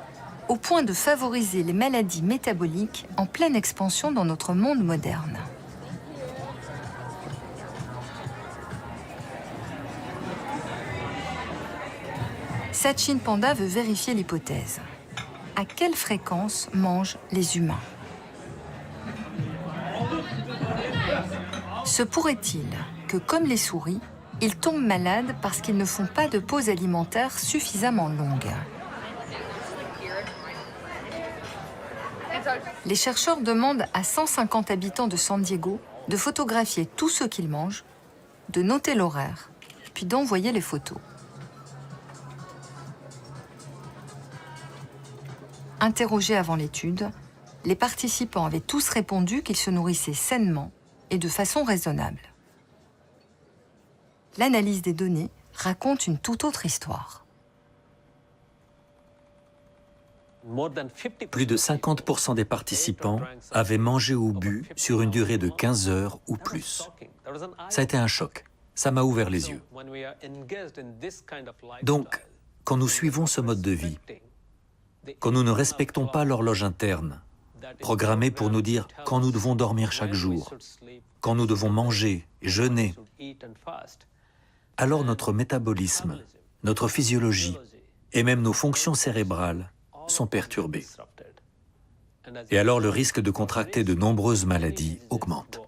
au point de favoriser les maladies métaboliques en pleine expansion dans notre monde moderne? Sachin Panda veut vérifier l'hypothèse. À quelle fréquence mangent les humains? Se pourrait-il que, comme les souris, ils tombent malades parce qu'ils ne font pas de pause alimentaire suffisamment longue? Les chercheurs demandent à 150 habitants de San Diego de photographier tout ce qu'ils mangent, de noter l'horaire, puis d'envoyer les photos. Interrogés avant l'étude, les participants avaient tous répondu qu'ils se nourrissaient sainement et de façon raisonnable. L'analyse des données raconte une toute autre histoire. Plus de 50% des participants avaient mangé ou bu sur une durée de 15 heures ou plus. Ça a été un choc. Ça m'a ouvert les yeux. Donc, quand nous suivons ce mode de vie, quand nous ne respectons pas l'horloge interne, programmée pour nous dire quand nous devons dormir chaque jour, quand nous devons manger, jeûner, alors notre métabolisme, notre physiologie et même nos fonctions cérébrales sont perturbées. Et alors le risque de contracter de nombreuses maladies augmente.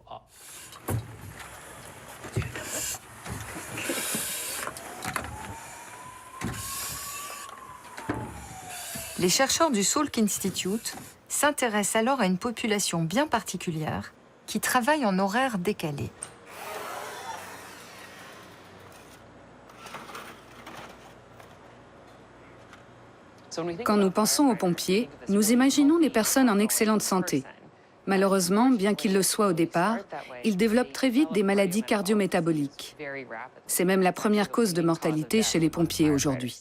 Les chercheurs du Salk Institute s'intéressent alors à une population bien particulière qui travaille en horaire décalé. Quand nous pensons aux pompiers, nous imaginons les personnes en excellente santé. Malheureusement, bien qu'ils le soient au départ, ils développent très vite des maladies cardio-métaboliques. C'est même la première cause de mortalité chez les pompiers aujourd'hui.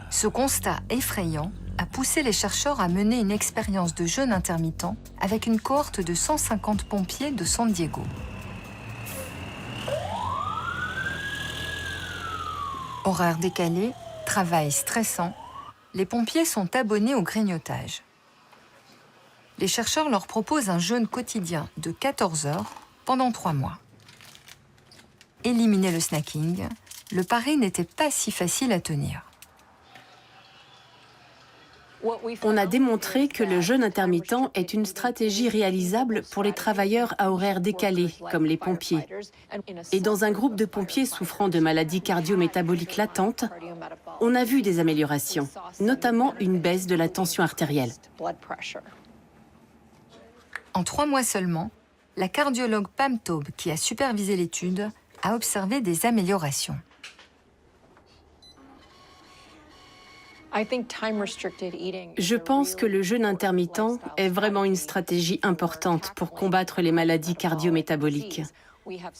Ce constat effrayant a poussé les chercheurs à mener une expérience de jeûne intermittent avec une cohorte de 150 pompiers de San Diego. Horaires décalés, travail stressant, les pompiers sont abonnés au grignotage. Les chercheurs leur proposent un jeûne quotidien de 14 heures pendant 3 mois. Éliminer le snacking, le pari n'était pas si facile à tenir. On a démontré que le jeûne intermittent est une stratégie réalisable pour les travailleurs à horaires décalés, comme les pompiers. Et dans un groupe de pompiers souffrant de maladies cardio-métaboliques latentes, on a vu des améliorations, notamment une baisse de la tension artérielle. En 3 mois seulement, la cardiologue Pam Taube, qui a supervisé l'étude, a observé des améliorations. Je pense que le jeûne intermittent est vraiment une stratégie importante pour combattre les maladies cardio-métaboliques.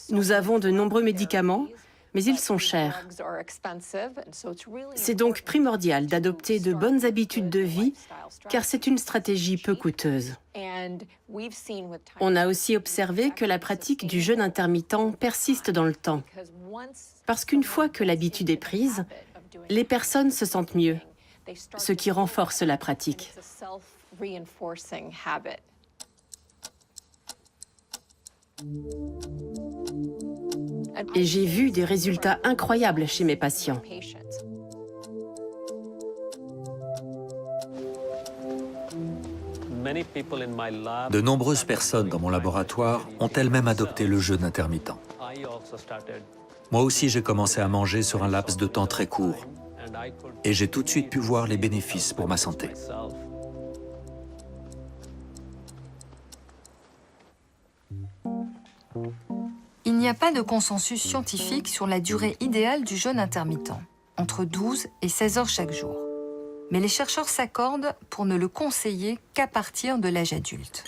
Nous avons de nombreux médicaments, mais ils sont chers. C'est donc primordial d'adopter de bonnes habitudes de vie, car c'est une stratégie peu coûteuse. On a aussi observé que la pratique du jeûne intermittent persiste dans le temps. Parce qu'une fois que l'habitude est prise, les personnes se sentent mieux, ce qui renforce la pratique. Et j'ai vu des résultats incroyables chez mes patients. De nombreuses personnes dans mon laboratoire ont elles-mêmes adopté le jeûne intermittent. Moi aussi, j'ai commencé à manger sur un laps de temps très court. Et j'ai tout de suite pu voir les bénéfices pour ma santé. Il n'y a pas de consensus scientifique sur la durée idéale du jeûne intermittent, entre 12 et 16 heures chaque jour. Mais les chercheurs s'accordent pour ne le conseiller qu'à partir de l'âge adulte.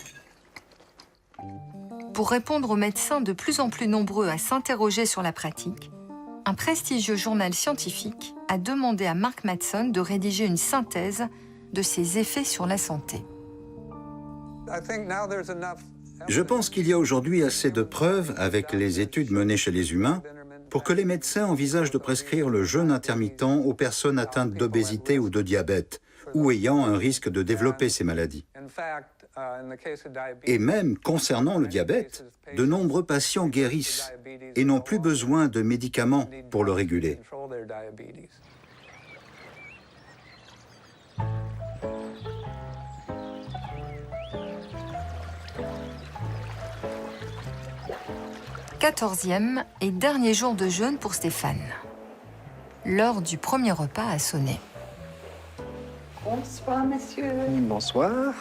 Pour répondre aux médecins de plus en plus nombreux à s'interroger sur la pratique, un prestigieux journal scientifique a demandé à Mark Mattson de rédiger une synthèse de ses effets sur la santé. Je pense qu'il y a aujourd'hui assez de preuves, avec les études menées chez les humains, pour que les médecins envisagent de prescrire le jeûne intermittent aux personnes atteintes d'obésité ou de diabète, ou ayant un risque de développer ces maladies. Et même concernant le diabète, de nombreux patients guérissent et n'ont plus besoin de médicaments pour le réguler. Quatorzième et dernier jour de jeûne pour Stéphane. L'heure du premier repas a sonné. Bonsoir, monsieur. Bonsoir.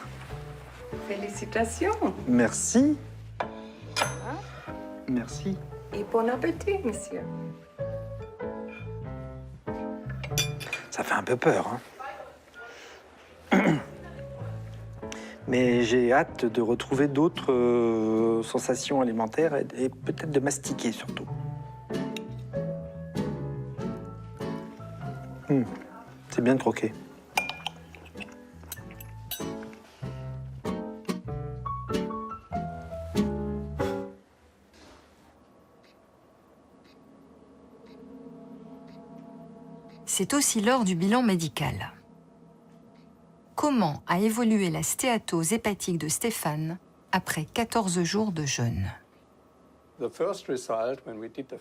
Félicitations. Merci. Merci. Et bon appétit, monsieur. Ça fait un peu peur, hein. Mais j'ai hâte de retrouver d'autres sensations alimentaires et peut-être de mastiquer surtout. C'est bien croqué. C'est aussi l'heure du bilan médical. Comment a évolué la stéatose hépatique de Stéphane après 14 jours de jeûne?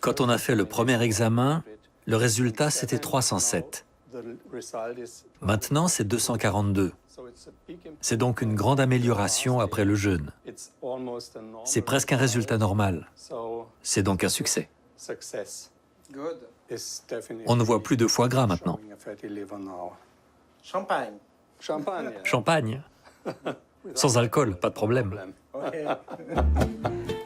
Quand on a fait le premier examen, le résultat c'était 307. Maintenant, c'est 242. C'est donc une grande amélioration après le jeûne. C'est presque un résultat normal. C'est donc un succès. On ne voit plus de foie gras maintenant. Champagne. Champagne. Sans alcool, pas de problème.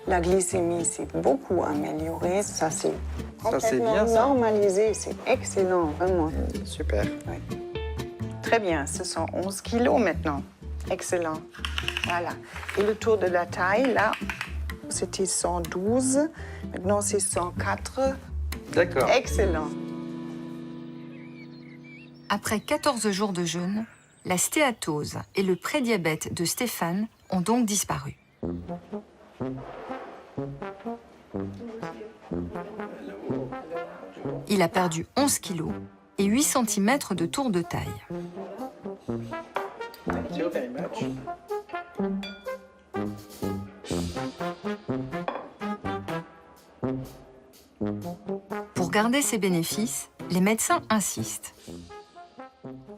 La glycémie s'est beaucoup améliorée. Ça s'est complètement bien, ça. normalisé. C'est excellent, vraiment. Super. Oui. Très bien, ce sont 11 kilos maintenant. Excellent. Voilà. Et le tour de la taille, là, c'était 112. Maintenant, c'est 104. D'accord. Excellent. Après 14 jours de jeûne, la stéatose et le prédiabète de Stéphane ont donc disparu. Il Il a perdu 11 kilos et 8 cm de tour de taille. Thank you very much. Pour garder ses bénéfices, les médecins insistent.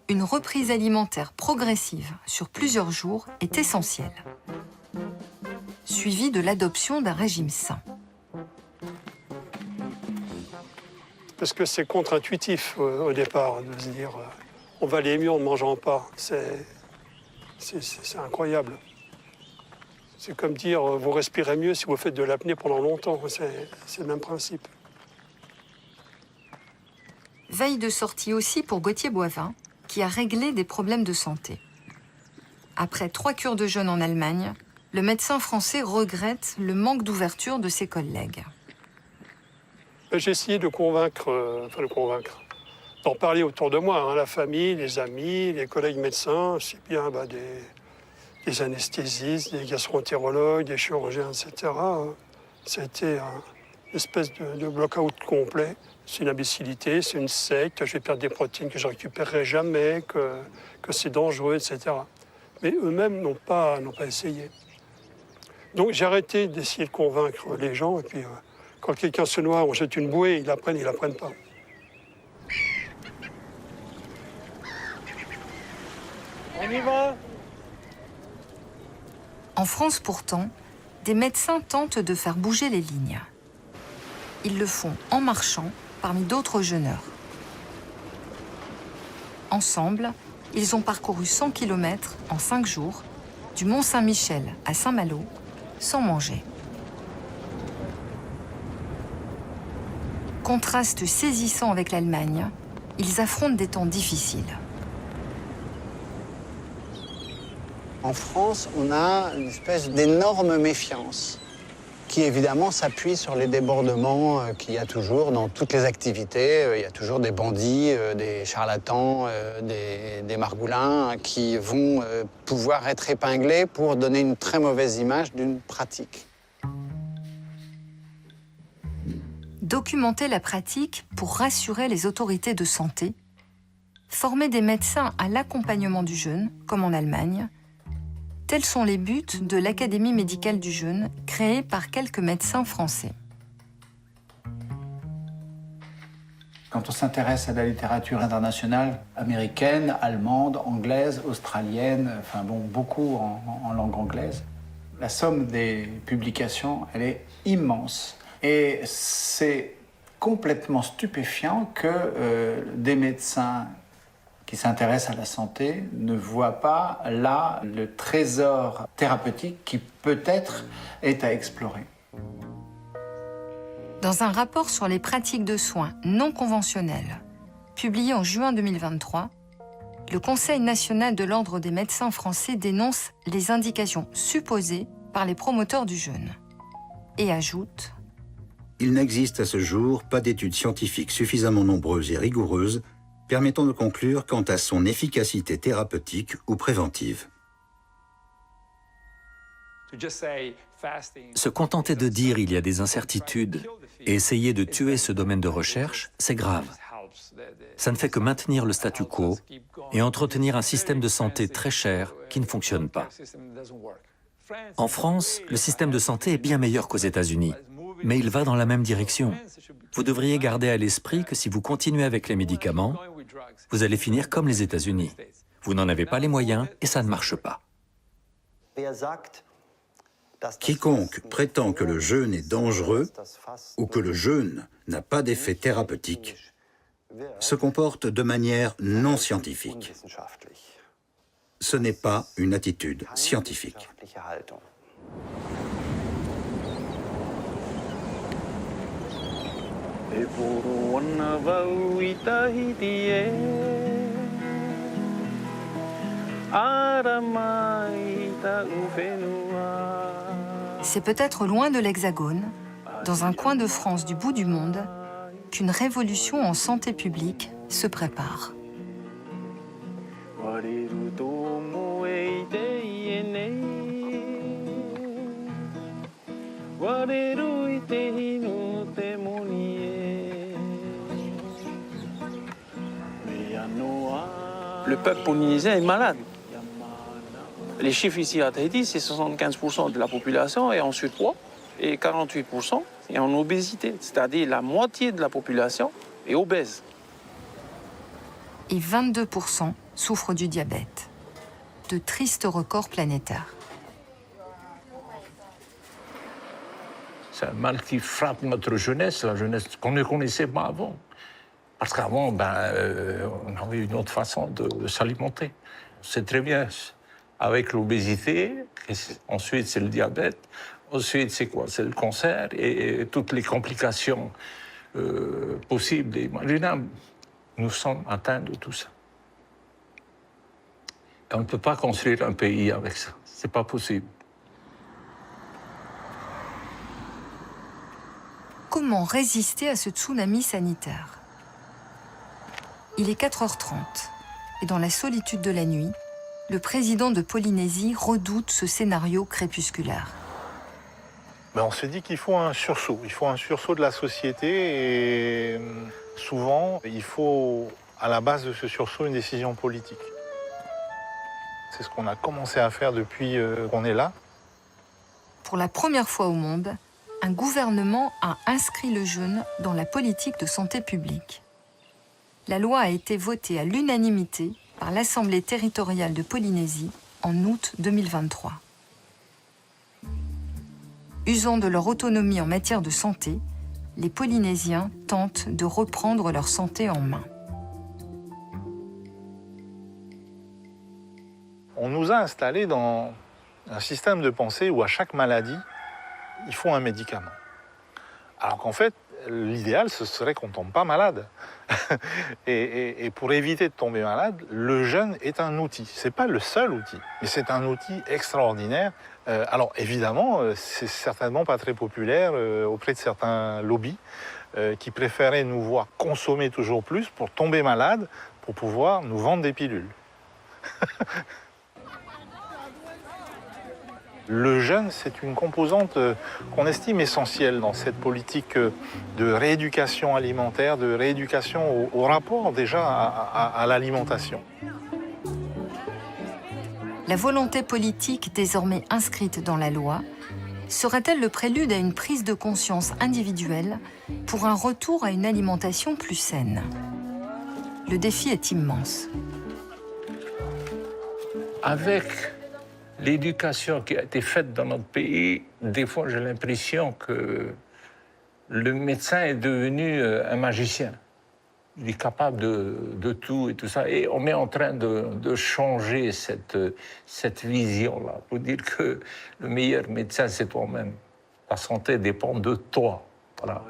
Une reprise alimentaire progressive sur plusieurs jours est essentielle, suivie de l'adoption d'un régime sain. Parce que c'est contre-intuitif au départ de se dire on va aller mieux en ne mangeant pas. C'est incroyable. C'est comme dire vous respirez mieux si vous faites de l'apnée pendant longtemps. C'est le même principe. Veille de sortie aussi pour Gauthier Boivin, qui a réglé des problèmes de santé. Après 3 cures de jeûne en Allemagne, le médecin français regrette le manque d'ouverture de ses collègues. J'ai essayé de convaincre, d'en parler autour de moi, hein, la famille, les amis, les collègues médecins, aussi bien des anesthésistes, des gastro-entérologues, des chirurgiens, etc. Ça a été une espèce de block-out complet. C'est une imbécilité, c'est une secte, je vais perdre des protéines que je ne récupérerai jamais, que c'est dangereux, etc. Mais eux-mêmes n'ont pas essayé. Donc j'ai arrêté d'essayer de convaincre les gens, et puis quand quelqu'un se noie, on jette une bouée, ils l'apprennent pas. On y va. En France pourtant, des médecins tentent de faire bouger les lignes. Ils le font en marchant, parmi d'autres jeûneurs. Ensemble, ils ont parcouru 100 km en 5 jours, du Mont-Saint-Michel à Saint-Malo, sans manger. Contraste saisissant avec l'Allemagne, ils affrontent des temps difficiles. En France, on a une espèce d'énorme méfiance qui évidemment s'appuie sur les débordements qu'il y a toujours dans toutes les activités. Il y a toujours des bandits, des charlatans, des margoulins qui vont pouvoir être épinglés pour donner une très mauvaise image d'une pratique. Documenter la pratique pour rassurer les autorités de santé, former des médecins à l'accompagnement du jeûne, comme en Allemagne, tels sont les buts de l'Académie médicale du jeûne, créée par quelques médecins français. Quand on s'intéresse à la littérature internationale, américaine, allemande, anglaise, australienne, enfin bon, beaucoup en langue anglaise, la somme des publications, elle est immense. Et c'est complètement stupéfiant que des médecins qui s'intéressent à la santé ne voient pas là le trésor thérapeutique qui peut-être est à explorer. Dans un rapport sur les pratiques de soins non conventionnelles, publié en juin 2023, le Conseil national de l'Ordre des médecins français dénonce les indications supposées par les promoteurs du jeûne et ajoute: Il n'existe à ce jour pas d'études scientifiques suffisamment nombreuses et rigoureuses permettant de conclure quant à son efficacité thérapeutique ou préventive. Se contenter de dire il y a des incertitudes et essayer de tuer ce domaine de recherche, c'est grave. Ça ne fait que maintenir le statu quo et entretenir un système de santé très cher qui ne fonctionne pas. En France, le système de santé est bien meilleur qu'aux États-Unis, mais il va dans la même direction. Vous devriez garder à l'esprit que si vous continuez avec les médicaments, vous allez finir comme les États-Unis. Vous n'en avez pas les moyens et ça ne marche pas. Quiconque prétend que le jeûne est dangereux ou que le jeûne n'a pas d'effet thérapeutique se comporte de manière non scientifique. Ce n'est pas une attitude scientifique. C'est peut-être loin de l'Hexagone, dans un coin de France du bout du monde, qu'une révolution en santé publique se prépare. Le peuple polynésien est malade. Les chiffres ici à Tahiti, c'est 75% de la population est en surpoids et 48% est en obésité. C'est-à-dire la moitié de la population est obèse. Et 22% souffrent du diabète. De tristes records planétaires. C'est un mal qui frappe notre jeunesse, la jeunesse qu'on ne connaissait pas avant. Parce qu'avant, on avait une autre façon de s'alimenter. C'est très bien. Avec l'obésité, ensuite c'est le diabète, ensuite c'est quoi? C'est le cancer et toutes les complications possibles et imaginables. Nous sommes atteints de tout ça. Et on ne peut pas construire un pays avec ça. C'est pas possible. Comment résister à ce tsunami sanitaire? Il est 4h30 et dans la solitude de la nuit, le président de Polynésie redoute ce scénario crépusculaire. On se dit qu'il faut un sursaut. Il faut un sursaut de la société et souvent, il faut à la base de ce sursaut une décision politique. C'est ce qu'on a commencé à faire depuis qu'on est là. Pour la première fois au monde, un gouvernement a inscrit le jeûne dans la politique de santé publique. La loi a été votée à l'unanimité par l'Assemblée territoriale de Polynésie en août 2023. Usant de leur autonomie en matière de santé, les Polynésiens tentent de reprendre leur santé en main. On nous a installés dans un système de pensée où à chaque maladie, il faut un médicament. Alors qu'en fait, l'idéal, ce serait qu'on ne tombe pas malade. et pour éviter de tomber malade, le jeûne est un outil. Ce n'est pas le seul outil, mais c'est un outil extraordinaire. Alors évidemment, c'est certainement pas très populaire auprès de certains lobbies qui préféraient nous voir consommer toujours plus pour tomber malade, pour pouvoir nous vendre des pilules. Le jeûne, c'est une composante qu'on estime essentielle dans cette politique de rééducation alimentaire, de rééducation au rapport déjà à l'alimentation. La volonté politique désormais inscrite dans la loi serait-elle le prélude à une prise de conscience individuelle pour un retour à une alimentation plus saine? Le défi est immense. Avec l'éducation qui a été faite dans notre pays, des fois j'ai l'impression que le médecin est devenu un magicien. Il est capable de tout et tout ça. Et on est en train de changer cette vision-là pour dire que le meilleur médecin, c'est toi-même. Ta santé dépend de toi. Voilà.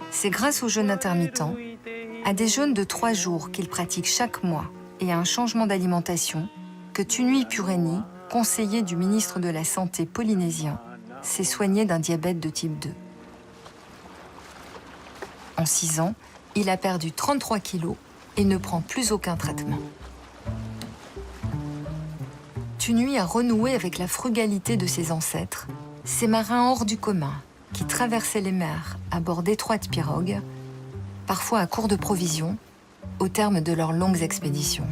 C'est grâce au jeûne intermittent, à des jeûnes de 3 jours qu'il pratique chaque mois et à un changement d'alimentation, que Tunui Pureni, conseiller du ministre de la Santé polynésien, s'est soigné d'un diabète de type 2. En 6 ans, il a perdu 33 kilos et ne prend plus aucun traitement. Tunui a renoué avec la frugalité de ses ancêtres, ces marins hors du commun qui traversaient les mers à bord d'étroites pirogues, parfois à court de provisions, au terme de leurs longues expéditions.